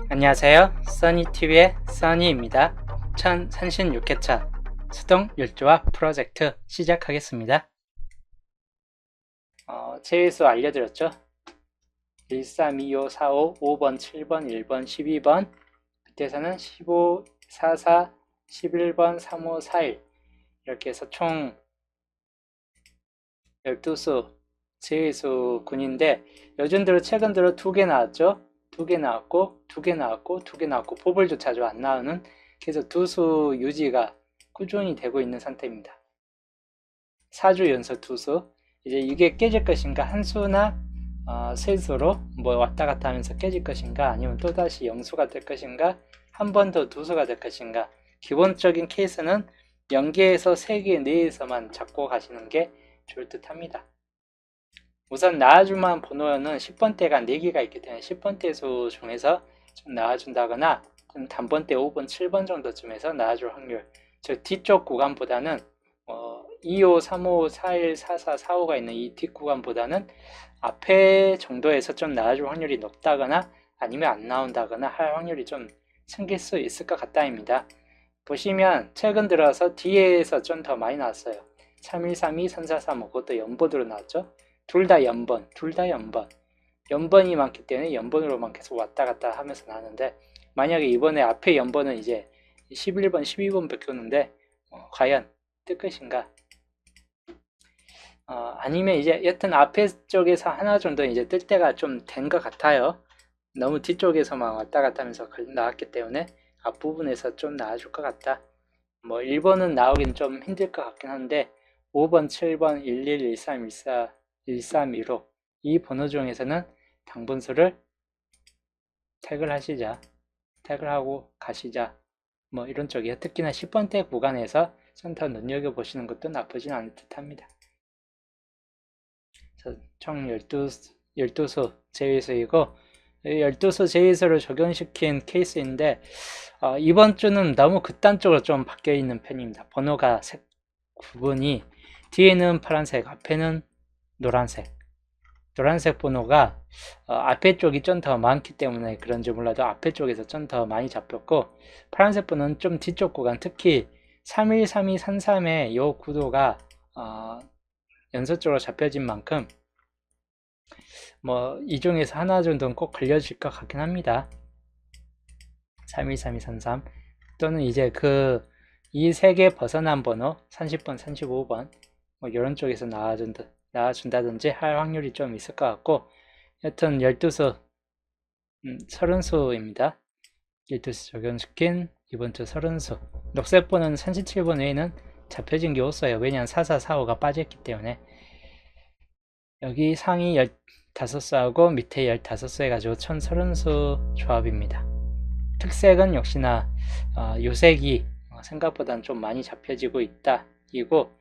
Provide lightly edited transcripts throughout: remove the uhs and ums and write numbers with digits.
안녕하세요. 써니TV의 써니입니다. 1036회차 수동 율조화 프로젝트 시작하겠습니다. 제외수 알려드렸죠? 1, 3, 2, 5, 4, 5, 5번, 7번, 1번, 12번 그때서는 15, 4, 4, 11번, 3, 5, 4, 1 이렇게 해서 총 12수 제외수 군인데 요즘 들어 최근 들어 2개 나왔죠? 2개 나왔고 2개 나왔고 2개 나왔고 포벌조차 안 나오는 그래서 두수 유지가 꾸준히 되고 있는 상태입니다. 4주 연속 두수 이제 이게 깨질 것인가 한 수나 세 수로 뭐 왔다 갔다 하면서 깨질 것인가 아니면 또다시 영수가 될 것인가 한 번 더 두수가 될 것인가 기본적인 케이스는 0개에서 3개 내에서만 잡고 가시는 게 좋을 듯 합니다. 우선 나와줄만한 번호는 10번대가 4개가 있기 때문에 10번대 수 중에서 좀 나와준다거나 좀 단번대 5번, 7번 정도쯤에서 나와줄 확률 즉 뒤쪽 구간보다는 25, 35, 41, 44, 45가 있는 이 뒷구간보다는 앞에 정도에서 좀 나와줄 확률이 높다거나 아니면 안 나온다거나 할 확률이 좀 생길 수 있을 것 같다입니다. 보시면 최근 들어서 뒤에서 좀 더 많이 나왔어요. 3132, 3435 그것도 연번으로 나왔죠. 둘 다 연번, 둘 다 연번. 연번이 많기 때문에 연번으로만 계속 왔다 갔다 하면서 나는데 만약에 이번에 앞에 연번은 이제 11번, 12번 바뀌었는데 과연 뜰 것인가? 아니면 이제 여튼 앞에 쪽에서 하나 정도 이제 뜰 때가 좀 된 것 같아요. 너무 뒤쪽에서만 왔다 갔다 하면서 나왔기 때문에 앞부분에서 좀 나와줄 것 같다. 뭐 1번은 나오긴 좀 힘들 것 같긴 한데 5번, 7번, 11, 13, 14, 1315 이 번호 중에서는 당분수를 택을 하시자. 택을 하고 가시자. 뭐 이런 쪽이요. 특히나 10번대 구간에서 좀 더 눈여겨보시는 것도 나쁘진 않을 듯 합니다. 총 12수 제외수이고 12수 제외수를 적용시킨 케이스인데 이번 주는 너무 극단적으로 좀 바뀌어 있는 편입니다. 번호가 색 구분이 뒤에는 파란색, 앞에는 노란색. 노란색 번호가 앞에 쪽이 좀 더 많기 때문에 그런지 몰라도 앞에 쪽에서 좀 더 많이 잡혔고 파란색 번호는 좀 뒤쪽 구간 특히 31, 32, 33의 이 구도가 연속적으로 잡혀진 만큼 뭐 이 중에서 하나 정도는 꼭 걸려질 것 같긴 합니다. 31, 32, 33 또는 이제 이 세 개 벗어난 번호 30번, 35번 뭐 이런 쪽에서 나와준다든지 할 확률이 좀 있을 것 같고 여튼 12수 30수입니다. 12수 적용시킨 이번 주 30수 녹색번은 37번 외에는 잡혀진 게 없어요. 왜냐하면 4445가 빠졌기 때문에 여기 상위 15수하고 밑에 15수 해가지고 총 30수 조합입니다. 특색은 역시나 요색이 생각보다는 좀 많이 잡혀지고 있다 이고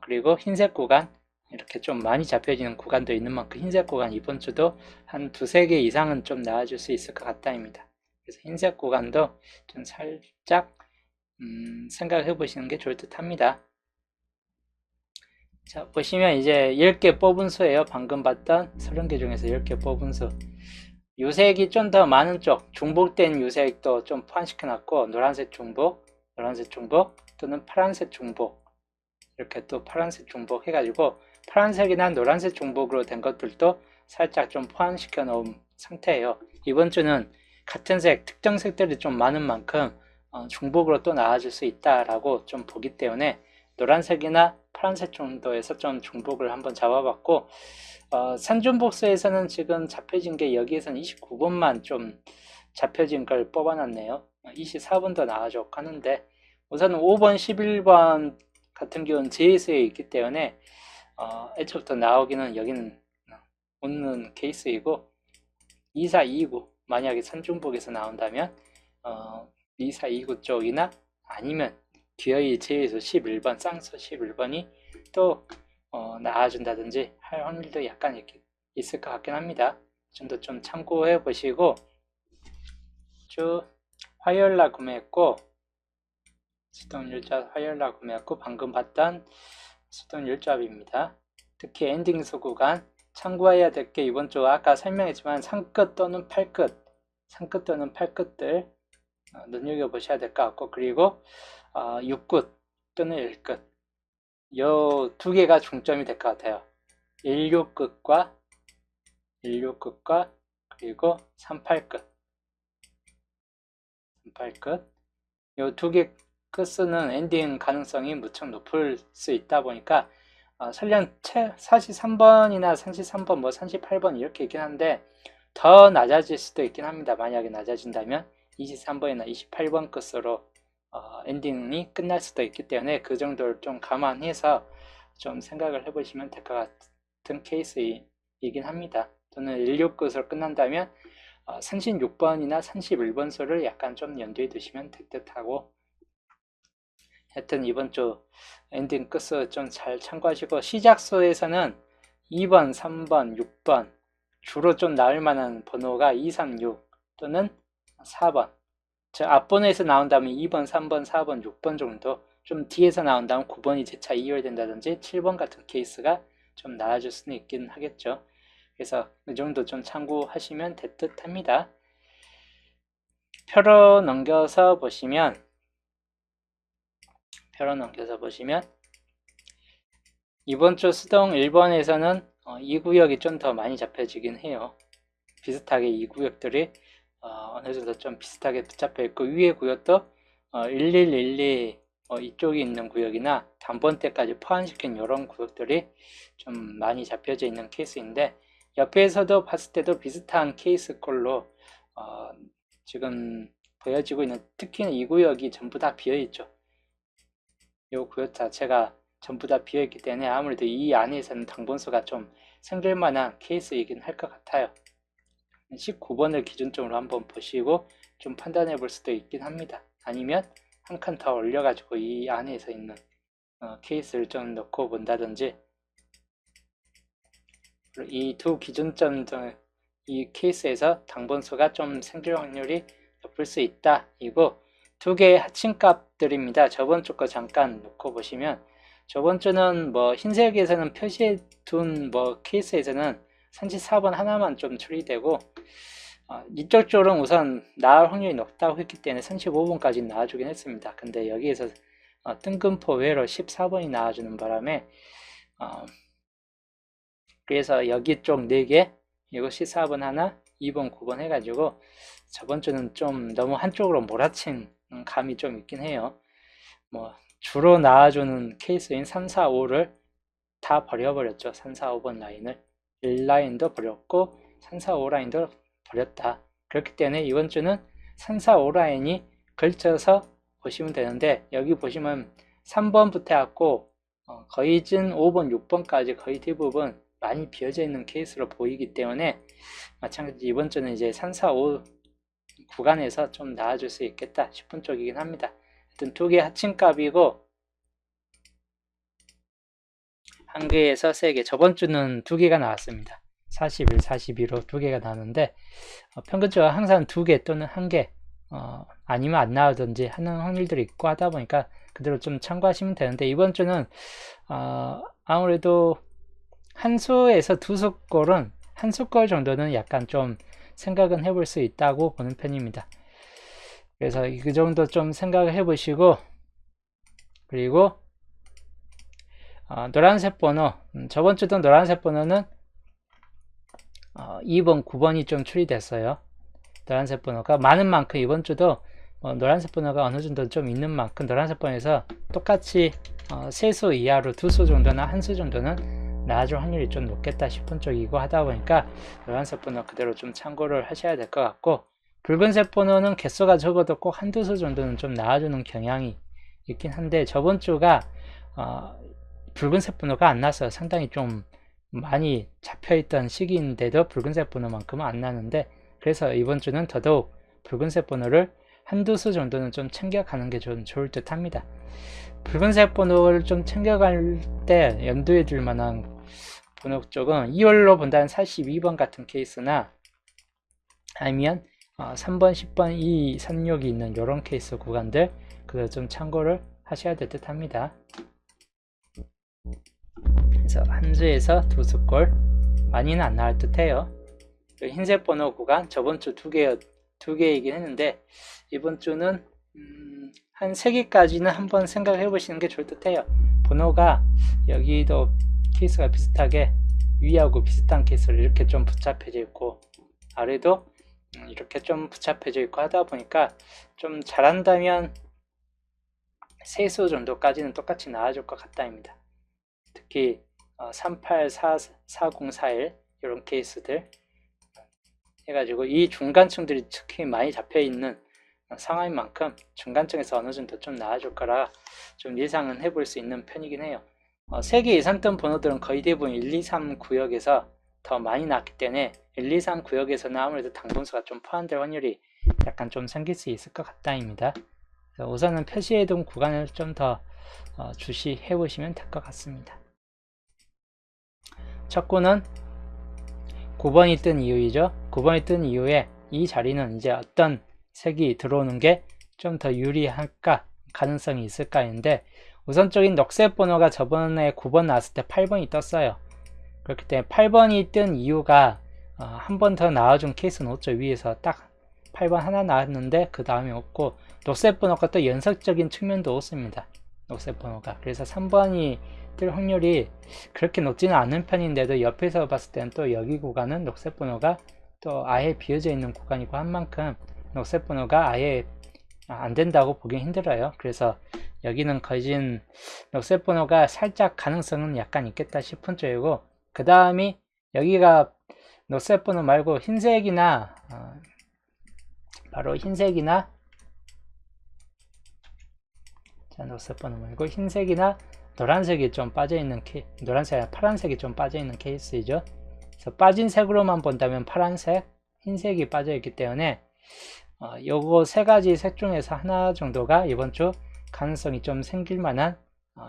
그리고 흰색 구간 이렇게 좀 많이 잡혀지는 구간도 있는 만큼 흰색 구간 이번 주도 한 두세 개 이상은 좀 나와줄 수 있을 것 같다입니다. 그래서 흰색 구간도 좀 살짝 생각해 보시는 게 좋을 듯 합니다. 자, 보시면 이제 10개 뽑은 수예요. 방금 봤던 30개 중에서 10개 뽑은 수. 요색이 좀 더 많은 쪽, 중복된 요색도 좀 포함시켜 놨고, 노란색 중복, 또는 파란색 중복, 이렇게 또 파란색 중복 해가지고, 파란색이나 노란색 중복으로 된 것들도 살짝 좀 포함시켜 놓은 상태예요. 이번 주는 같은 색, 특정 색들이 좀 많은 만큼 중복으로 또 나와줄 수 있다라고 좀 보기 때문에 노란색이나 파란색 정도에서 좀 중복을 한번 잡아봤고 산중복수에서는 지금 잡혀진 게 여기에서는 29번만 좀 잡혀진 걸 뽑아놨네요. 24번도 나와줬고 하는데 우선 5번, 11번 같은 경우는 제수에 있기 때문에 애초부터 나오기는 여기는 없는 케이스이고 24, 29 만약에 산중복에서 나온다면 24, 29 쪽이나 아니면 기어이 제에서 11번, 쌍수 11번이 또 나와준다든지 할 확률도 약간 이렇게 있을 것 같긴 합니다. 좀 더 좀 참고해 보시고 주 화요일날 구매했고 수동율잡 화요일날 구매했고 방금 봤던 수동율잡입니다. 특히 엔딩 수 구간 참고해야 될 게 이번 주 아까 설명했지만 상끝 또는 팔끝 3끝 또는 8끝들 눈여겨보셔야 될 것 같고, 그리고 6끝 또는 1끝 요 두 개가 중점이 될 것 같아요. 16끝과 그리고 38끝 요 두 개 끝은 엔딩 가능성이 무척 높을 수 있다 보니까 설령 사실 3번이나 33번, 뭐 38번 이렇게 있긴 한데 더 낮아질 수도 있긴 합니다. 만약에 낮아진다면 23번이나 28번 끝으로 엔딩이 끝날 수도 있기 때문에 그 정도를 좀 감안해서 좀 생각을 해보시면 될 것 같은 케이스이긴 합니다. 또는 16끝으로 끝난다면 36번이나 31번 수를 약간 좀 염두에 두시면 될 듯하고, 하여튼 이번 주 엔딩 끝수 좀 잘 참고하시고, 시작수에서는 2번, 3번, 6번 주로 좀 나올 만한 번호가 2, 3, 6 또는 4번. 저 앞번호에서 나온다면 2번, 3번, 4번, 6번 정도, 좀 뒤에서 나온다면 9번이 재차 이열된다든지 7번 같은 케이스가 좀 나아질 수는 있긴 하겠죠. 그래서 이 정도 좀 참고하시면 될 듯 합니다. 표로 넘겨서 보시면 이번 주 수동 1번에서는 이 구역이 좀 더 많이 잡혀지긴 해요. 비슷하게 이 구역들이 어느 정도 좀 비슷하게 붙잡혀 있고, 위에 구역도 1112 이쪽에 있는 구역이나 단번대까지 포함시킨 이런 구역들이 좀 많이 잡혀져 있는 케이스인데, 옆에서도 봤을 때도 비슷한 케이스꼴로 지금 보여지고 있는, 특히는 이 구역이 전부 다 비어있죠. 이 구역 자체가 전부 다 비어있기 때문에 아무래도 이 안에서는 당번수가 좀 생길 만한 케이스이긴 할 것 같아요. 19번을 기준점으로 한번 보시고 좀 판단해 볼 수도 있긴 합니다. 아니면 한 칸 더 올려가지고 이 안에서 있는 케이스를 좀 넣고 본다든지, 이 두 기준점 이 케이스에서 당번수가 좀 생길 확률이 높을 수 있다. 이거 두 개의 합친값들입니다. 저번 주 거 잠깐 놓고 보시면, 저번 주는 뭐 흰색에서는 표시해 둔 뭐 케이스에서는 34번 하나만 좀 처리되고, 이쪽 쪽은 우선 나올 확률이 높다고 했기 때문에 35번까지 나와주긴 했습니다. 근데 여기에서 뜬금포 외로 14번이 나와주는 바람에 그래서 여기 쪽 4개, 이거 14번 하나, 2번, 9번 해가지고 저번 주는 좀 너무 한쪽으로 몰아친 감이 좀 있긴 해요. 뭐 주로 나와주는 케이스인 3, 4, 5를 다 버려버렸죠. 3, 4, 5번 라인을 1라인도 버렸고 3, 4, 5 라인도 버렸다. 그렇기 때문에 이번 주는 3, 4, 5 라인이 걸쳐서 보시면 되는데, 여기 보시면 3번부터 해갖고 거의 진 5번, 6번까지 거의 대부분 많이 비어져 있는 케이스로 보이기 때문에 마찬가지 이번 주는 이제 3, 4, 5 구간에서 좀 나아질 수 있겠다 싶은 쪽이긴 합니다. 하여튼 두 개 합친값이고, 한 개에서 세 개. 저번 주는 두 개가 나왔습니다. 41, 42로 두 개가 나왔는데 평균적으로 항상 두 개 또는 한 개, 아니면 안 나오든지 하는 확률들이 있고 하다 보니까 그대로 좀 참고하시면 되는데, 이번 주는 아무래도 한 수에서 두 수꼴은, 한 수꼴 정도는 약간 좀 생각은 해볼 수 있다고 보는 편입니다. 그래서 그 정도 좀 생각을 해보시고, 그리고 노란색 번호, 저번 주도 노란색 번호는 2번, 9번이 좀 출이됐어요. 노란색 번호가 많은 만큼 이번 주도 노란색 번호가 어느 정도 좀 있는 만큼 노란색 번호에서 똑같이 3수 이하로 2수 정도나 1수 정도는 나아질 확률이 좀 높겠다 싶은 쪽이고 하다 보니까 노란색 번호 그대로 좀 참고를 하셔야 될 것 같고, 붉은색 번호는 개수가 적어도 꼭 한두 수 정도는 좀 나와주는 경향이 있긴 한데, 저번 주가 붉은색 번호가 안 나서 상당히 좀 많이 잡혀있던 시기인데도 붉은색 번호만큼은 안 나는데, 그래서 이번 주는 더더욱 붉은색 번호를 한두 수 정도는 좀 챙겨가는 게 좀 좋을 듯 합니다. 붉은색 번호를 좀 챙겨갈 때 염두에 둘 만한 번호 쪽은 2월로 본다는 42번 같은 케이스나, 아니면 3번, 10번, 2, 36이 있는 이런 케이스 구간들, 그걸 좀 참고를 하셔야 될 듯 합니다. 그래서 한 수에서 두 수꼴, 많이는 안 나올 듯 해요. 흰색 번호 구간 저번 주 두 개 2개이긴 했는데 이번 주는 한 3개까지는 한번 생각해 보시는 게 좋을 듯 해요. 번호가 여기도 케이스가 비슷하게 위하고 비슷한 케이스로 이렇게 좀 붙잡혀져 있고 아래도 이렇게 좀 붙잡혀져 있고 하다 보니까 좀 잘한다면 3수 정도까지는 똑같이 나와줄 것 같다입니다. 특히 384041 이런 케이스들 해가지고 이 중간층들이 특히 많이 잡혀있는 상황인 만큼 중간층에서 어느 정도 좀 나와줄 거라 좀 예상은 해볼 수 있는 편이긴 해요. 3개 이상 뜬 번호들은 거의 대부분 1, 2, 3 구역에서 더 많이 나왔기 때문에 1, 2, 3 구역에서는 아무래도 당분수가 좀 포함될 확률이 약간 좀 생길 수 있을 것 같다입니다. 우선은 표시해둔 구간을 좀 더 주시해 보시면 될 것 같습니다. 첫 구는 9번이 뜬 이유이죠. 9번이 뜬 이후에 이 자리는 이제 어떤 색이 들어오는 게 좀 더 유리할까, 가능성이 있을까인데 우선적인 녹색 번호가 저번에 9번 나왔을 때 8번이 떴어요. 그렇기 때문에 8번이 뜬 이유가 한 번 더 나와준 케이스는 없죠. 위에서 딱 8번 하나 나왔는데 그 다음에 없고 녹색 번호가 또 연속적인 측면도 없습니다. 녹색 번호가. 그래서 3번이 뜰 확률이 그렇게 높지는 않은 편인데도 옆에서 봤을 때는 또 여기 구간은 녹색 번호가 또 아예 비어져 있는 구간이고 한 만큼 녹색 번호가 아예 안 된다고 보기 힘들어요. 그래서 여기는 거진 녹색 번호가 살짝 가능성은 약간 있겠다 싶은 쪽이고 그 다음이 여기가 녹색 번호 말고 흰색이나 바로 흰색이나 자 녹색 번호 말고 흰색이나 노란색이 좀 빠져있는 노란색, 파란색이 좀 빠져있는 케이스이죠. 그래서 빠진 색으로만 본다면 파란색, 흰색이 빠져있기 때문에 요거 세 가지 색 중에서 하나 정도가 이번 주 가능성이 좀 생길 만한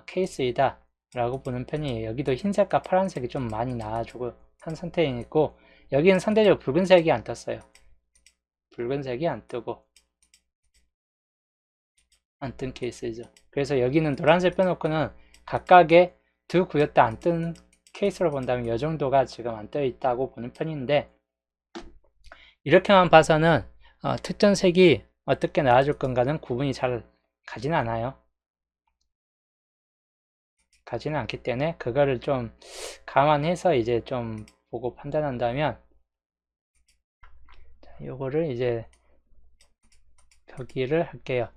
케이스이다 라고 보는 편이에요. 여기도 흰색과 파란색이 좀 많이 나와주고 한 선택이 있고 여기는 상대적으로 붉은색이 안 떴어요. 붉은색이 안 뜨고 안 뜬 케이스죠. 그래서 여기는 노란색 빼놓고는 각각의 두 구역 다 안 뜬 케이스로 본다면 이 정도가 지금 안 떠 있다고 보는 편인데 이렇게만 봐서는 특정 색이 어떻게 나와줄 건가는 구분이 잘 가지는 않아요. 가지는 않기 때문에 그거를 좀 감안해서 이제 좀 보고 판단한다면 요거를 이제 표기를 할게요.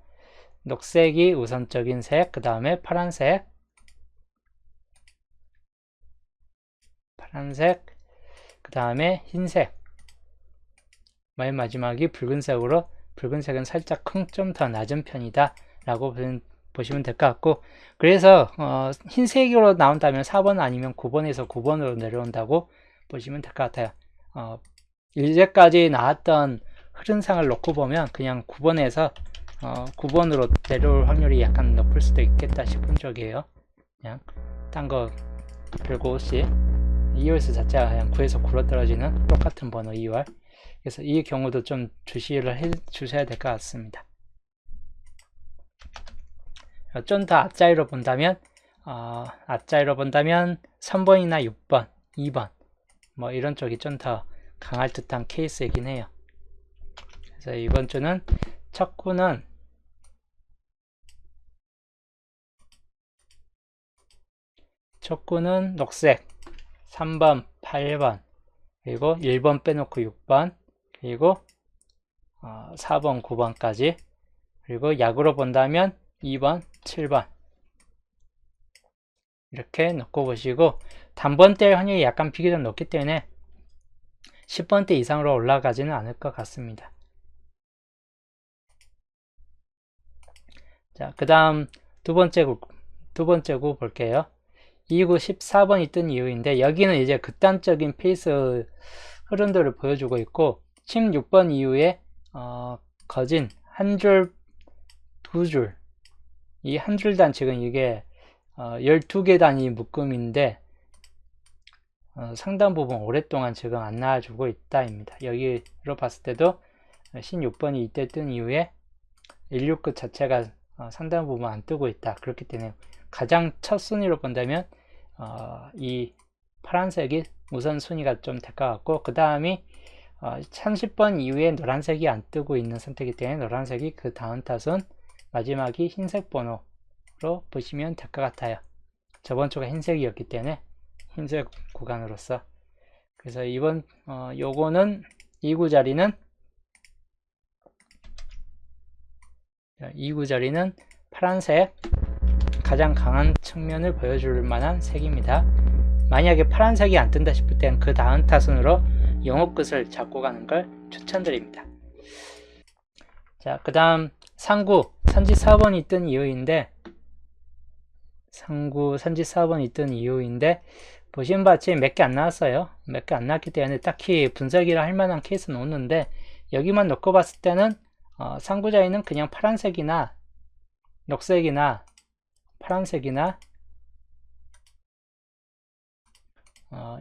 녹색이 우선적인 색, 그 다음에 파란색, 그 다음에 흰색, 맨 마지막이 붉은색으로 붉은색은 살짝 좀 더 낮은 편이다 라고 보시면 될 것 같고 그래서 흰색으로 나온다면 4번 아니면 9번에서 9번으로 내려온다고 보시면 될 것 같아요. 이제까지 나왔던 흐름상을 놓고 보면 그냥 9번에서 9번으로 내려올 확률이 약간 높을 수도 있겠다 싶은 쪽이에요. 그냥 딴 거 별거 없이 2월수 자체가 그냥 9에서 9로 떨어지는 똑같은 번호 2월. 그래서 이 경우도 좀 주시를 해 주셔야 될 것 같습니다. 좀 더 앞자리로 본다면 3번이나 6번, 2번 뭐 이런 쪽이 좀 더 강할 듯한 케이스이긴 해요. 그래서 이번 주는 첫 구는 녹색 3번, 8번 그리고 1번 빼놓고 6번 그리고 4번, 9번까지 그리고 약으로 본다면 2번, 7번 이렇게 놓고 보시고 단번대 확률이 약간 비교적 높기 때문에 10번대 이상으로 올라가지는 않을 것 같습니다. 자, 그 다음 두 번째 구 볼게요. 2구 14번이 뜬 이유인데 여기는 이제 극단적인 페이스 흐름들을 보여주고 있고 16번 이후에 거진 한 줄, 두 줄 이 한 줄 단측은 이게 12개 단위 묶음인데 상당 부분 오랫동안 지금 안 나와주고 있다입니다. 여기로 봤을 때도 16번이 이때 뜬 이후에 169 자체가 상당 부분 안 뜨고 있다. 그렇기 때문에 가장 첫 순위로 본다면 이 파란색이 우선 순위가 좀 될 것 같고 그 다음이 30번 이후에 노란색이 안 뜨고 있는 상태이기 때문에 노란색이 그 다음 타순, 마지막이 흰색 번호로 보시면 될 것 같아요. 저번 주가 흰색이었기 때문에 흰색 구간으로서. 그래서 이번 요거는 2구 자리는 파란색, 가장 강한 측면을 보여줄 만한 색입니다. 만약에 파란색이 안 뜬다 싶을 땐 그 다음 타순으로 영호 끝을 잡고 가는 걸 추천드립니다. 자, 그 다음 상구 산지 4번이 뜬 이유인데, 보신 바와 같이 몇 개 안 나왔어요. 몇 개 안 나왔기 때문에 딱히 분석이라 할 만한 케이스는 없는데, 여기만 놓고 봤을 때는 상구자리는 그냥 파란색이나 녹색이나 파란색이나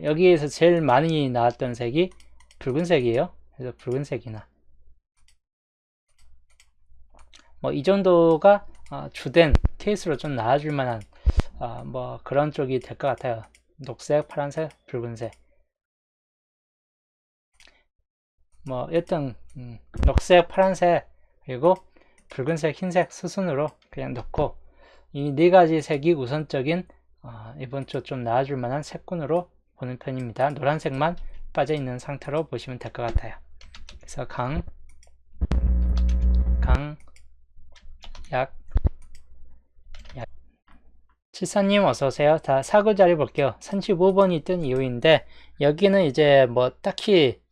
여기에서 제일 많이 나왔던 색이 붉은색이에요. 그래서 붉은색이나 뭐 이 정도가 주된 케이스로 좀 나와줄 만한 뭐 그런 쪽이 될 것 같아요. 녹색, 파란색, 붉은색. 뭐 여튼 녹색, 파란색, 그리고 붉은색, 흰색 수순으로 그냥 넣고 이 네 가지 색이 우선적인 이번 주 좀 나와줄 만한 색군으로 보는 편입니다. 노란색만 빠져있는 상태로 보시면 될 것 같아요. 그래서 약. 칠사님 어서오세요. 다 사구 자리 볼게요. 35번이 뜬 이유인데, 여기는 이제 뭐 딱히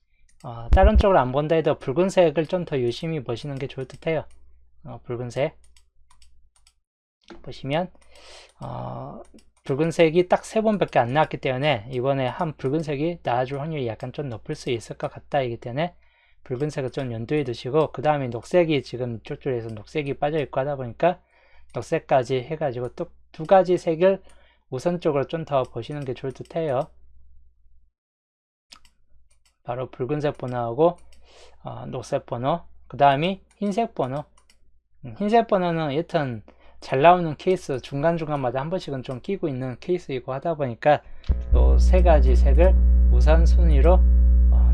다른 쪽으로 안 본다 해도 붉은색을 좀 더 유심히 보시는 게 좋을 듯 해요. 붉은색 보시면 붉은색이 딱 3번밖에 안 나왔기 때문에 이번에 한 붉은색이 나와줄 확률이 약간 좀 높을 수 있을 것 같다 이기 때문에 붉은색을 좀 염두에 두시고, 그 다음에 녹색이 지금 이쪽 줄에서 녹색이 빠져있고 하다 보니까 녹색까지 해가지고 또 두 가지 색을 우선적으로 좀 더 보시는 게 좋을 듯 해요. 바로 붉은색 번호하고 녹색 번호, 그 다음이 흰색 번호. 흰색 번호는 여튼 잘 나오는 케이스, 중간중간마다 한 번씩은 좀 끼고 있는 케이스이고 하다 보니까 이 세 가지 색을 우선순위로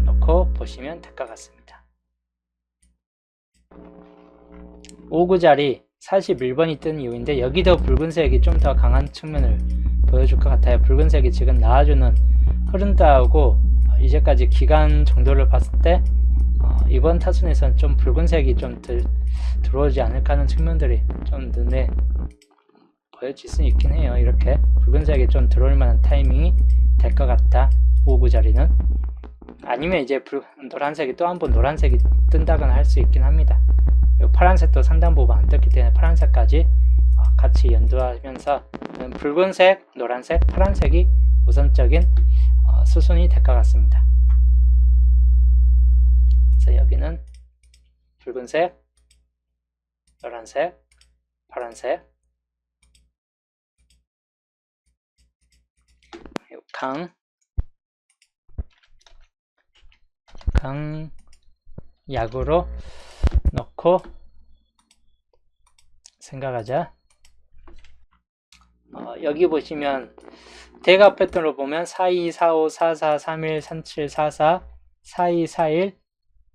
놓고 보시면 될 것 같습니다. 5구 자리 41번이 뜬 이유인데, 여기도 붉은색이 좀 더 강한 측면을 보여줄 것 같아요. 붉은색이 지금 나와주는 흐른다고 이제까지 기간 정도를 봤을 때 이번 타순에서는 좀 붉은색이 좀 들어오지 않을까 하는 측면들이 좀 눈에 보여질 수 있긴 해요. 이렇게 붉은색이 좀 들어올 만한 타이밍이 될 것 같다. 5구 자리는. 아니면 이제 노란색이 또 한 번 노란색이 뜬다거나 할 수 있긴 합니다. 그리고 파란색도 상당 부분 안 떴기 때문에 파란색까지 같이 연두하면서 붉은색, 노란색, 파란색이 우선적인 수순이 될 것 같습니다. 그래서 여기는 붉은색, 노란색, 파란색, 약으로 넣고 생각하자. 여기 보시면 대각 패턴으로 보면 42, 45, 44, 31, 37, 44, 42, 41.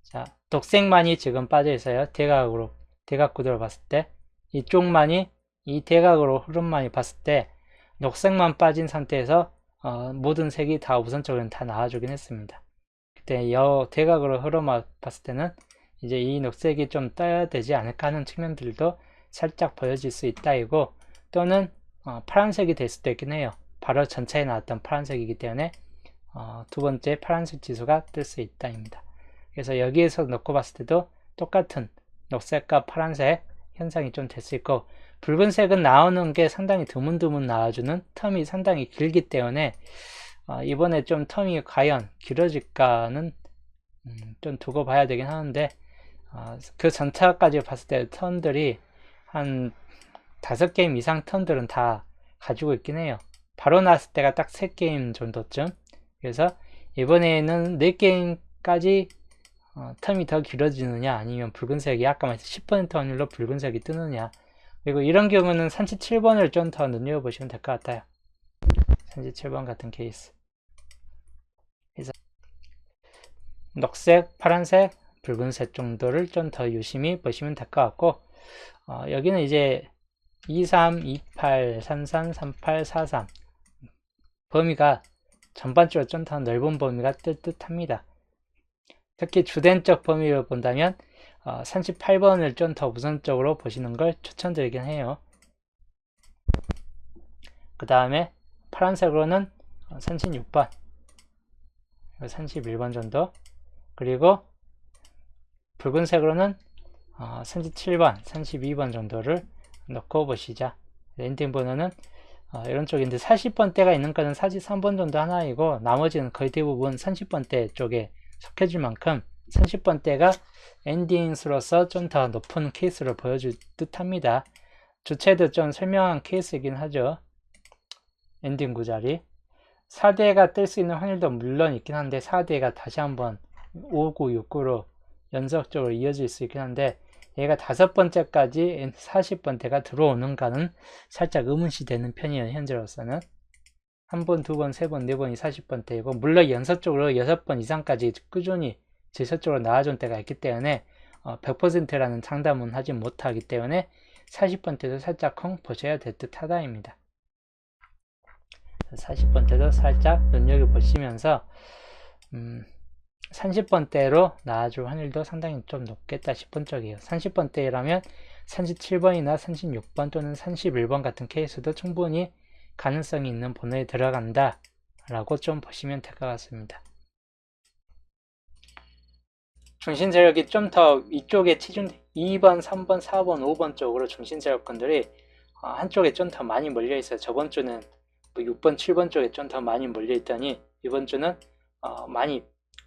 자, 녹색만이 지금 빠져 있어요. 대각 구도로 봤을 때 이쪽만이, 이 대각으로 흐름만이 봤을 때 녹색만 빠진 상태에서 모든 색이 다 우선적으로 다 나와주긴 했습니다. 그때 대각으로 흐름만 봤을 때는 이제 이 녹색이 좀 떠야 되지 않을까 하는 측면들도 살짝 보여질 수 있다 이고, 또는 파란색이 될 수도 있긴 해요. 바로 전차에 나왔던 파란색이기 때문에 두 번째 파란색 지수가 뜰 수 있다입니다. 그래서 여기에서 놓고 봤을 때도 똑같은 녹색과 파란색 현상이 좀 될 수 있고, 붉은색은 나오는 게 상당히 드문드문 나와주는 텀이 상당히 길기 때문에 이번에 좀 텀이 과연 길어질까는 좀 두고 봐야 되긴 하는데, 그 전차까지 봤을 때 턴들이 한 5게임 이상 턴들은 다 가지고 있긴 해요. 바로 나왔을 때가 딱 3게임 정도쯤. 그래서 이번에는 4게임까지 텀이 더 길어지느냐, 아니면 붉은색이 아까 말했듯이 10% 확률로 붉은색이 뜨느냐. 그리고 이런 경우는 37번을 좀 더 눈여겨보시면 될 것 같아요. 37번 같은 케이스. 그래서 녹색, 파란색, 붉은색 정도를 좀 더 유심히 보시면 될 것 같고, 여기는 이제 23, 28, 33, 38, 43 범위가 전반적으로 좀 더 넓은 범위가 뜰 듯합니다. 특히 주된적 범위를 본다면 38번을 좀 더 우선적으로 보시는 걸 추천드리긴 해요. 그 다음에 파란색으로는 36번, 31번 정도, 그리고 붉은색으로는 37번, 32번 정도를 넣고 보시자. 엔딩 번호는 이런 쪽인데 40번대가 있는 거는 43번 정도 하나이고 나머지는 거의 대부분 30번대 쪽에 속해질 만큼 30번대가 엔딩수로서 좀 더 높은 케이스를 보여줄 듯 합니다. 주체도 좀 설명한 케이스이긴 하죠. 엔딩 구자리 4대가 뜰 수 있는 확률도 물론 있긴 한데 4대가 다시 한번 5, 9, 6, 9로 연속적으로 이어질 수 있긴 한데 얘가 5번째까지 40번대가 들어오는가는 살짝 의문시 되는 편이에요. 현재로서는 한 번, 두 번, 세 번, 네 번이 40번대이고 물론 연속적으로 6번 이상까지 꾸준히 지속적으로 나와준 때가 있기 때문에 100%라는 장담은 하지 못하기 때문에 40번대도 살짝 콩 보셔야 될 듯 하다입니다. 40번대도 살짝 눈여겨보시면서 30번대로 나와줄 확률도 상당히 좀 높겠다 싶은 쪽이에요. 30번대라면 37번이나 36번 또는 31번 같은 케이스도 충분히 가능성이 있는 번호에 들어간다 라고 좀 보시면 될 것 같습니다. 중심 세력이 좀 더 위쪽에 치중 2번, 3번, 4번, 5번 쪽으로 중심 세력권들이 한쪽에 좀 더 많이 몰려 있어요. 저번 주는 6번, 7번 쪽에 좀 더 많이 몰려 있더니 이번 주는 많이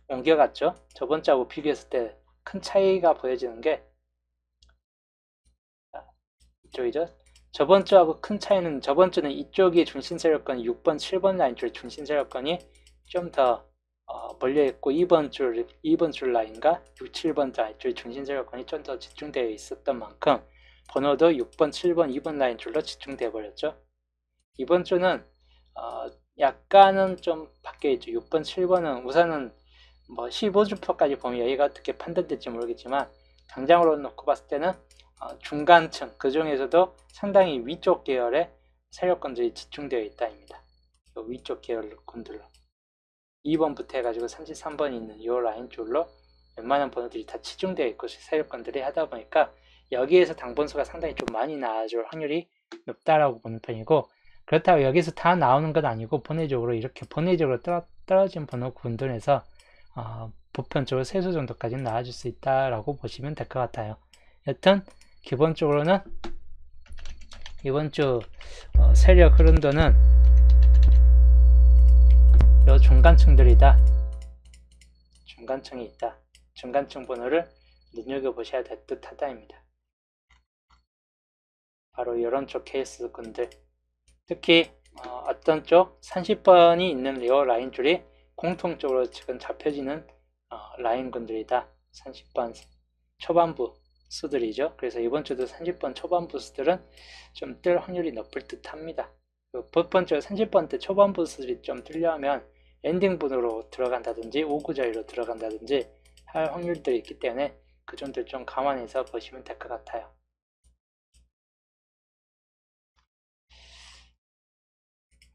옮겨갔죠. 저번 주하고 비교했을 때 큰 차이가 보여지는 게 이쪽이죠. 저번 주하고 큰 차이는 저번 주는 이쪽이 중심 세력권이 6번, 7번 라인 쪽 중심 세력권이 좀 더 몰려 있고 이번 줄 라인과 6, 7번 라인 줄 중심 세력권이 좀 더 집중되어 있었던 만큼 번호도 6번, 7번, 2번 라인 줄로 집중되어 버렸죠. 이번 주는 약간은 좀 바뀌어 있죠. 6번, 7번은 우선은 15주표까지 보면 여기가 어떻게 판단될지 모르겠지만 당장으로 놓고 봤을 때는 중간층 그 중에서도 상당히 위쪽 계열의 세력권들이 집중되어 있다입니다. 위쪽 계열권들로 2번부터 해가지고 33번이 있는 이 라인 줄로 웬만한 번호들이 다 치중되어 있고 세력권들이 하다 보니까 여기에서 당번수가 상당히 좀 많이 나와줄 확률이 높다라고 보는 편이고, 그렇다고 여기서 다 나오는 건 아니고 번외적으로 이렇게 번외적으로 떨어진 번호 구분에서 보편적으로 세수 정도까지는 나와줄 수 있다라고 보시면 될 것 같아요. 여튼 기본적으로는 이번 주 세력 흐름도는 요 중간층들이다. 중간층이 있다. 중간층 번호를 눈여겨보셔야 될 듯 하다입니다. 바로 이런 쪽 케이스군들, 특히 어떤 쪽 30번이 있는 이 라인 줄이 공통적으로 지금 잡혀지는 라인군들이다. 30번 초반부 수들이죠. 그래서 이번 주도 30번 초반부 수들은 좀 뜰 확률이 높을 듯 합니다. 번째 30번대 초반부 수들이 좀 뜨려면 엔딩 분으로 들어간다든지 5구자리로 들어간다든지 할 확률들이 있기 때문에 그 점들 좀 감안해서 보시면 될 것 같아요.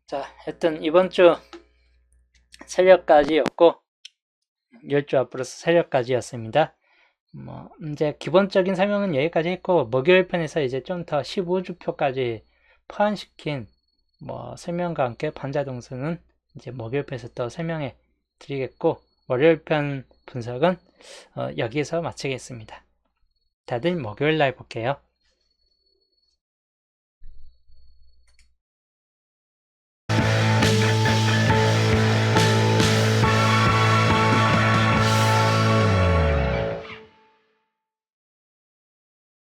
자, 하여튼 이번 주 세력까지였고 10주 앞으로서 세력까지였습니다. 이제 기본적인 설명은 여기까지 했고, 목요일 편에서 이제 좀 더 15주표까지 포함시킨 설명과 함께 반자동수는 이제 목요일 편에서 또 설명해 드리겠고, 월요일 편 분석은 여기에서 마치겠습니다. 다들 목요일 날 볼게요.